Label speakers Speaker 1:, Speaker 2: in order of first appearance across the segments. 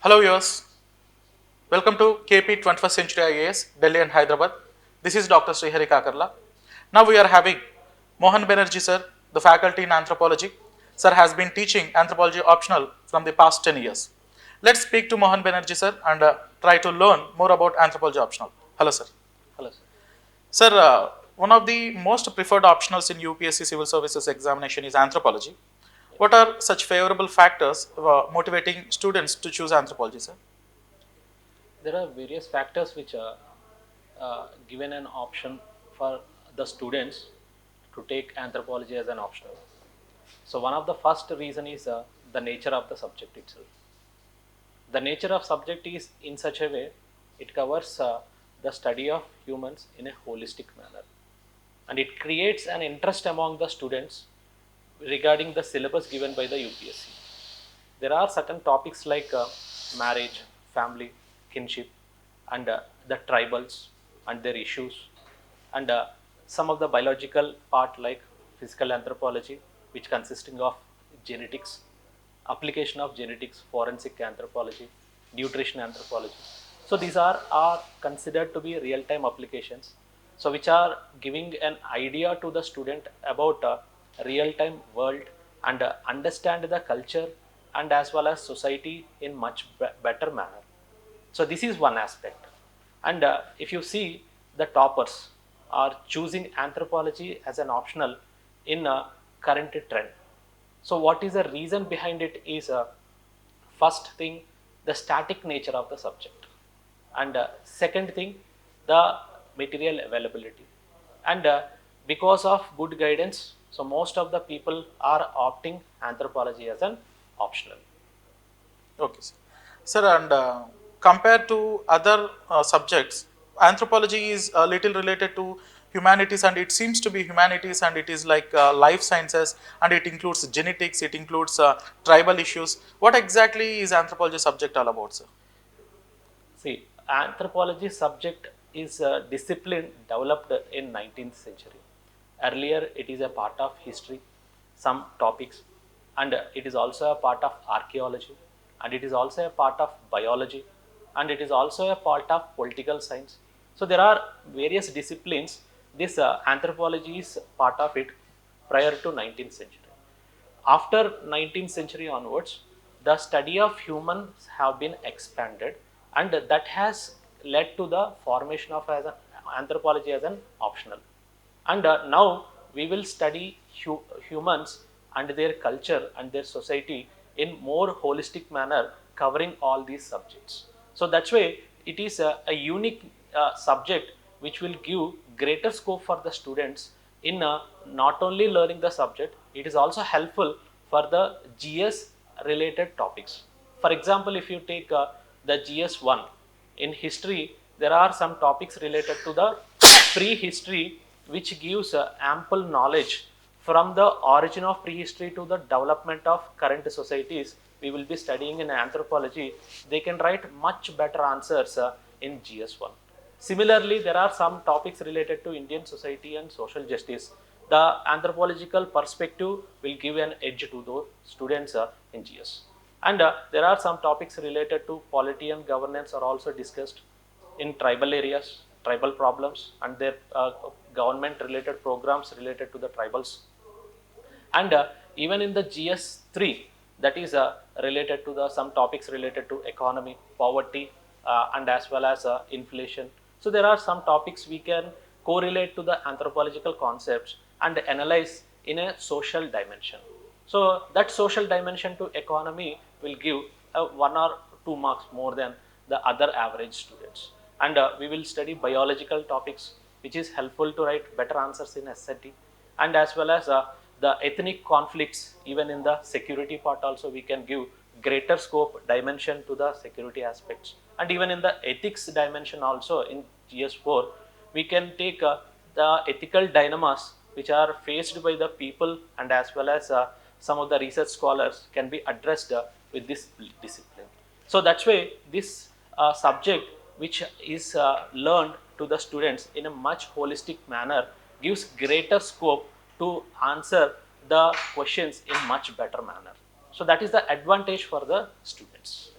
Speaker 1: Hello viewers, welcome to KP 21st Century IAS, Delhi and Hyderabad. This is Dr. Srihari Kakarla. Now we are having Mohan Banerjee sir, the faculty in Anthropology. Sir has been teaching Anthropology optional from the past 10 years. Let's speak to Mohan Banerjee sir and try to learn more about Anthropology optional. Hello sir.
Speaker 2: Hello, sir.
Speaker 1: Sir, one of the most preferred optionals in UPSC Civil Services examination is Anthropology. What are such favorable factors motivating students to choose Anthropology, sir?
Speaker 2: There are various factors which are given an option for the students to take anthropology as an optional. So one of the first reason is the nature of the subject itself. The nature of subject is in such a way it covers the study of humans in a holistic manner, and it creates an interest among the students regarding the syllabus given by the UPSC. There are certain topics like marriage, family, kinship, and the tribals and their issues, and some of the biological part like physical anthropology, which consisting of genetics, application of genetics, forensic anthropology, nutrition anthropology. So these are considered to be real-time applications, so which are giving an idea to the student about real-time world and understand the culture and as well as society in much better manner. So this is one aspect. And if you see, the toppers are choosing anthropology as an optional in a current trend. So what is the reason behind it is first thing, the static nature of the subject, and second thing, the material availability, and because of good guidance, so most of the people are opting anthropology as an optional.
Speaker 1: Okay, sir. Sir, and compared to other subjects, anthropology is a little related to humanities, and it seems to be humanities, and it is like life sciences, and it includes genetics, it includes tribal issues. What exactly is anthropology subject all about, sir?
Speaker 2: See, anthropology subject is a discipline developed in 19th century. Earlier, it is a part of history, some topics, and it is also a part of archaeology, and it is also a part of biology, and it is also a part of political science. So there are various disciplines. This anthropology is part of it prior to 19th century. After 19th century onwards, the study of humans have been expanded, and that has led to the formation of as an anthropology as an optional. And now we will study humans and their culture and their society in more holistic manner, covering all these subjects. So that's why it is a unique subject which will give greater scope for the students in not only learning the subject, it is also helpful for the GS related topics. For example, if you take the GS 1 in history, there are some topics related to the prehistory, which gives ample knowledge from the origin of prehistory to the development of current societies. We will be studying in anthropology. They can write much better answers in GS1. Similarly, there are some topics related to Indian society and social justice. The anthropological perspective will give an edge to those students in GS. And there are some topics related to polity and governance are also discussed in tribal areas, tribal problems, and their government related programs related to the tribals. And even in the GS3, that is related to the some topics related to economy, poverty, and as well as inflation. So there are some topics we can correlate to the anthropological concepts and analyze in a social dimension. So that social dimension to economy will give 1 or 2 marks more than the other average students. And we will study biological topics, which is helpful to write better answers in SAT, and as well as the ethnic conflicts. Even in the security part also we can give greater scope dimension to the security aspects, and even in the ethics dimension also in GS4 we can take the ethical dilemmas which are faced by the people, and as well as some of the research scholars can be addressed with this discipline. So that's why this subject, which is learned to the students in a much holistic manner, gives greater scope to answer the questions in much better manner. So that is the advantage for the students.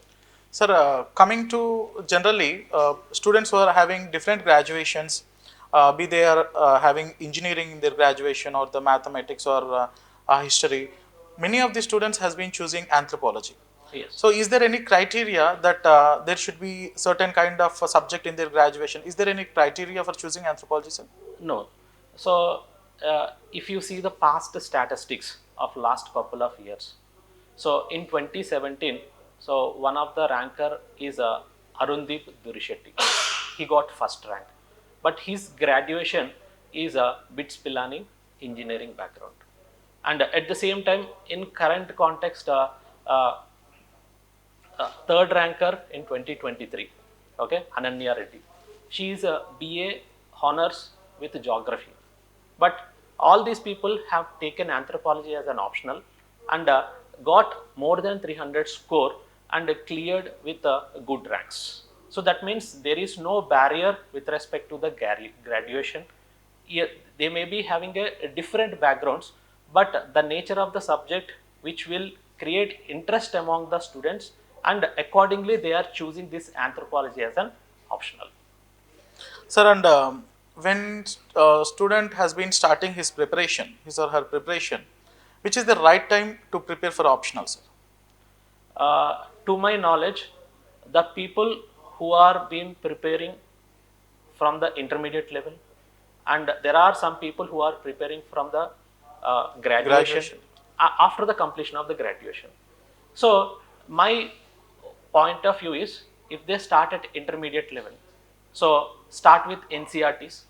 Speaker 1: Sir, coming to generally students who are having different graduations, be they are having engineering in their graduation or the mathematics or history, many of the students has been choosing anthropology.
Speaker 2: Yes.
Speaker 1: So, is there any criteria that there should be certain kind of subject in their graduation? Is there any criteria for choosing anthropology, sir?
Speaker 2: No. So, if you see the past statistics of last couple of years, so in 2017, so one of the ranker is Arundeep Durishetty. He got first rank, but his graduation is a BITS Pilani engineering background. And at the same time, in current context, third ranker in 2023, okay, Ananya Reddy. She is a BA honors with geography. But all these people have taken anthropology as an optional and got more than 300 score and cleared with good ranks. So that means there is no barrier with respect to the graduation. They may be having a different backgrounds, but the nature of the subject which will create interest among the students, and accordingly they are choosing this anthropology as an optional.
Speaker 1: Sir, and when student has been starting his preparation, his or her preparation, which is the right time to prepare for optional, sir?
Speaker 2: To my knowledge, the people who are been preparing from the intermediate level, and there are some people who are preparing from the graduation, after the completion of the graduation. So my point of view is, if they start at intermediate level, so start with NCRTs.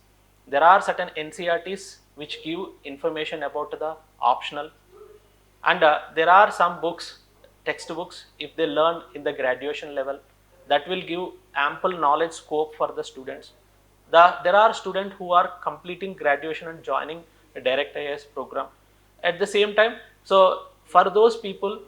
Speaker 2: There are certain NCRTs which give information about the optional, and there are some books, textbooks, if they learn in the graduation level, that will give ample knowledge scope for the students. There are students who are completing graduation and joining a direct IAS program. At the same time, so for those people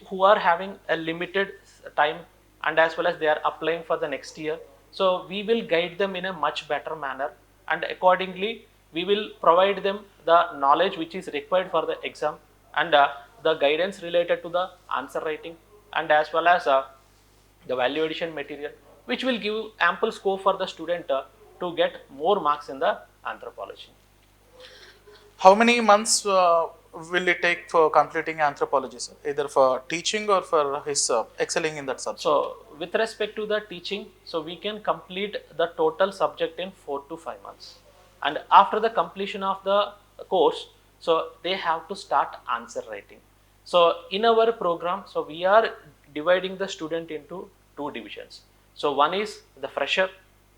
Speaker 2: who are having a limited time, and as well as they are applying for the next year, so we will guide them in a much better manner, and accordingly we will provide them the knowledge which is required for the exam, and the guidance related to the answer writing, and as well as the value addition material, which will give ample scope for the student to get more marks in the anthropology.
Speaker 1: How many months will it take for completing anthropology, sir? Either for teaching or for his excelling in that subject?
Speaker 2: So, with respect to the teaching, so we can complete the total subject in 4 to 5 months. And after the completion of the course, so they have to start answer writing. So, in our program, so we are dividing the student into two divisions. So, one is the fresher,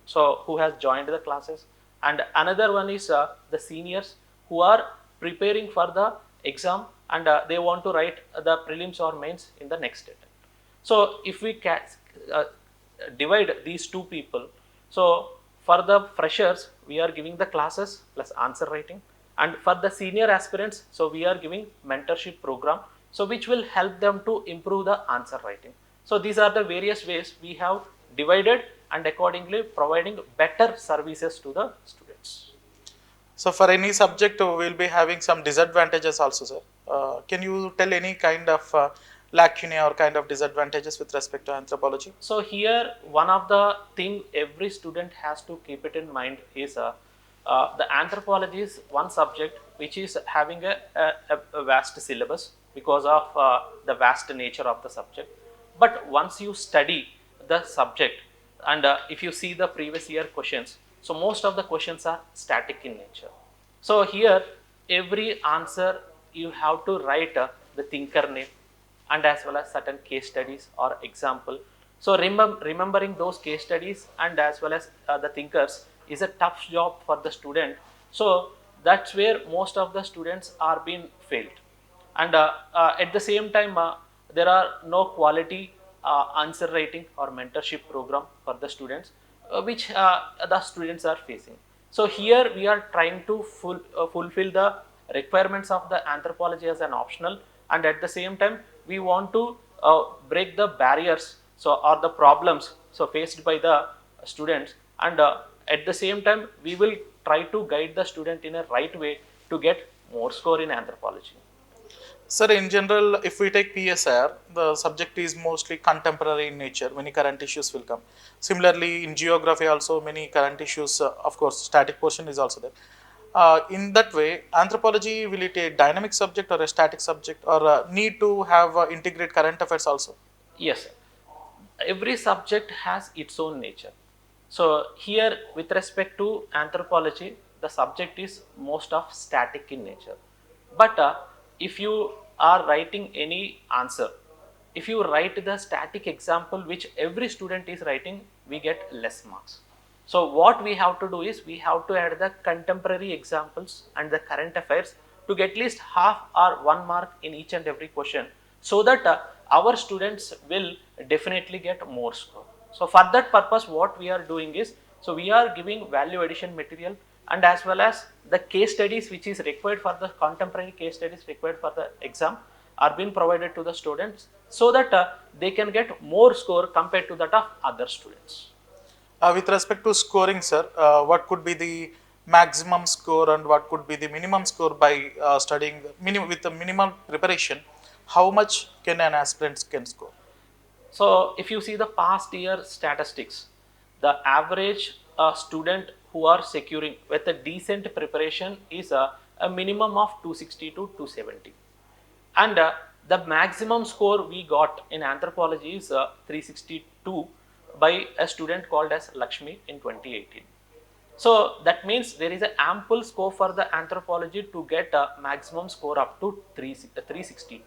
Speaker 2: so who has joined the classes, and another one is the seniors who are preparing for the exam, and they want to write the prelims or mains in the next attempt. So if we divide these two people, so for the freshers we are giving the classes plus answer writing, and for the senior aspirants, so we are giving mentorship program, so which will help them to improve the answer writing. So these are the various ways we have divided, and accordingly providing better services to the students.
Speaker 1: So for any subject, we will be having some disadvantages also, sir. Can you tell any kind of lacunae or kind of disadvantages with respect to anthropology?
Speaker 2: So here, one of the thing every student has to keep it in mind is the anthropology is one subject which is having a vast syllabus because of the vast nature of the subject. But once you study the subject, and if you see the previous year questions, so most of the questions are static in nature. So here, every answer you have to write the thinker name, and as well as certain case studies or example. So remembering those case studies and as well as the thinkers is a tough job for the student. So that's where most of the students are being failed. And at the same time, there are no quality answer writing or mentorship program for the students, which the students are facing. So here we are trying to fulfill the requirements of the anthropology as an optional, and at the same time we want to break the barriers, so or the problems so faced by the students, and at the same time we will try to guide the student in a right way to get more score in anthropology.
Speaker 1: Sir, in general, if we take PSR, the subject is mostly contemporary in nature. Many current issues will come. Similarly, in geography also many current issues. Of course, static portion is also there. In that way, anthropology, will it a dynamic subject or a static subject, or need to have integrate current affairs also?
Speaker 2: Yes, every subject has its own nature. So here, with respect to anthropology, the subject is most of static in nature. But if you are writing any answer, if you write the static example which every student is writing, we get less marks. So what we have to do is we have to add the contemporary examples and the current affairs to get at least half or 1 mark in each and every question, so that our students will definitely get more score. So for that purpose, what we are doing is, so we are giving value addition material, and as well as the case studies which is required for the contemporary case studies required for the exam are being provided to the students, so that they can get more score compared to that of other students.
Speaker 1: With respect to scoring, sir, what could be the maximum score and what could be the minimum score by studying with the minimal preparation? How much can an aspirant can score?
Speaker 2: So if you see the past year statistics, the average student who are securing with a decent preparation is a minimum of 260 to 270. And the maximum score we got in anthropology is 362 by a student called as Lakshmi in 2018. So that means there is an ample scope for the anthropology to get a maximum score up to 362.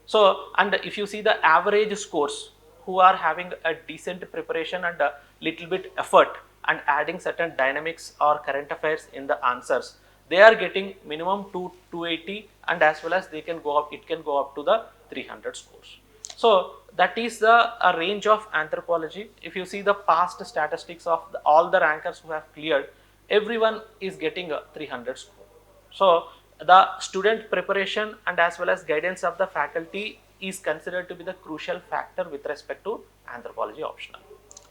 Speaker 2: So, and if you see the average scores who are having a decent preparation and a little bit effort and adding certain dynamics or current affairs in the answers, they are getting minimum 280, and as well as they can go up, it can go up to the 300 scores. So that is the range of anthropology. If you see the past statistics of all the rankers who have cleared, everyone is getting a 300 score. So the student preparation and as well as guidance of the faculty is considered to be the crucial factor with respect to anthropology optional.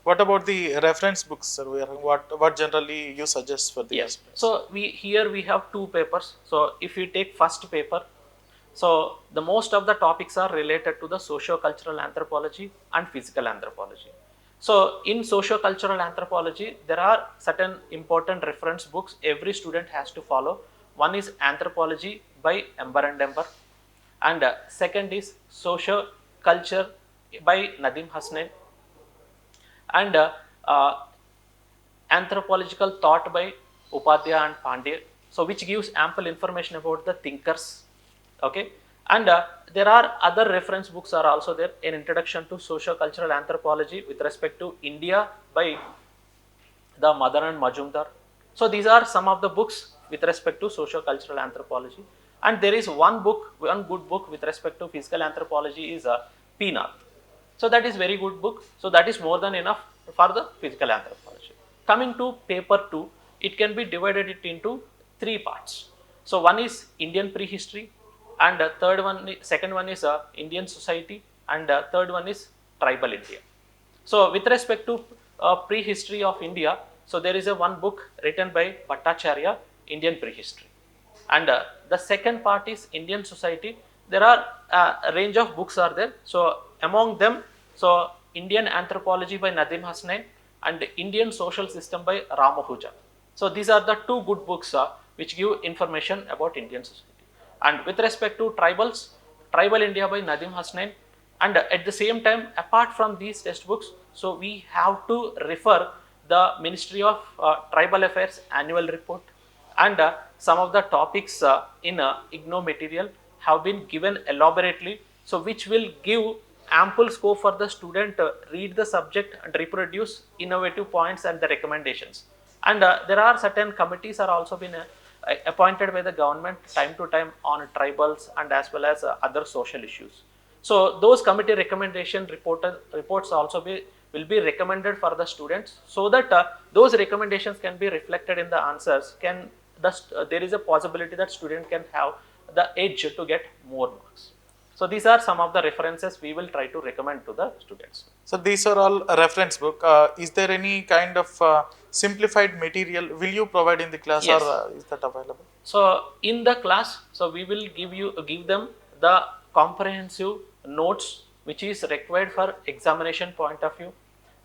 Speaker 1: What about the reference books, sir? What generally you suggest for the
Speaker 2: Yes.
Speaker 1: aspirants?
Speaker 2: So we have two papers. So if we take first paper, so the most of the topics are related to the socio-cultural anthropology and physical anthropology. So in socio-cultural anthropology, there are certain important reference books every student has to follow. One is Anthropology by Ember and Ember, and second is Socio-Culture by Nadim Hasnain, and Anthropological Thought by Upadhyaya and Pandey, so which gives ample information about the thinkers. Okay, and there are other reference books are also there. An Introduction to Socio-Cultural Anthropology with respect to India by the Madan and Majumdar. So these are some of the books with respect to socio-cultural anthropology. And there is one good book with respect to physical anthropology is Peenath. So that is very good book. So that is more than enough for the physical anthropology. Coming to paper 2, it can be divided it into 3 parts. So one is Indian prehistory, and second one is Indian society, and third one is tribal India. So with respect to prehistory of India, so there is a one book written by Bhattacharya, Indian prehistory. And the second part is Indian society. There are a range of books are there. So among them, so Indian anthropology by Nadim Hasnain and Indian social system by Ramahuja. So these are the two good books which give information about Indian society. And with respect to tribals, Tribal India by Nadim Hasnain, and at the same time, apart from these textbooks, so we have to refer the Ministry of Tribal Affairs annual report, and some of the topics in IGNO material have been given elaborately, so which will give ample scope for the student to read the subject and reproduce innovative points and the recommendations. And there are certain committees are also been appointed by the government time to time on tribals and as well as other social issues. So those committee recommendation reports also will be recommended for the students, so that those recommendations can be reflected in the answers. There is a possibility that student can have the edge to get more marks. So these are some of the references we will try to recommend to the students.
Speaker 1: So these are all reference book. Is there any kind of simplified material will you provide in the class,
Speaker 2: Yes.
Speaker 1: or is that available?
Speaker 2: So in the class, so we will give them the comprehensive notes which is required for examination point of view,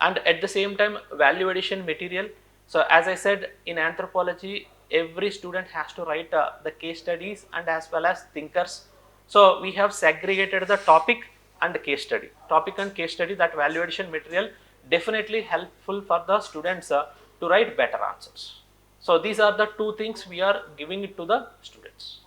Speaker 2: and at the same time value addition material. So as I said, in anthropology every student has to write the case studies and as well as thinkers. So we have segregated the topic and case study. Topic and case study, that value addition material definitely helpful for the students to write better answers. So these are the two things we are giving it to the students.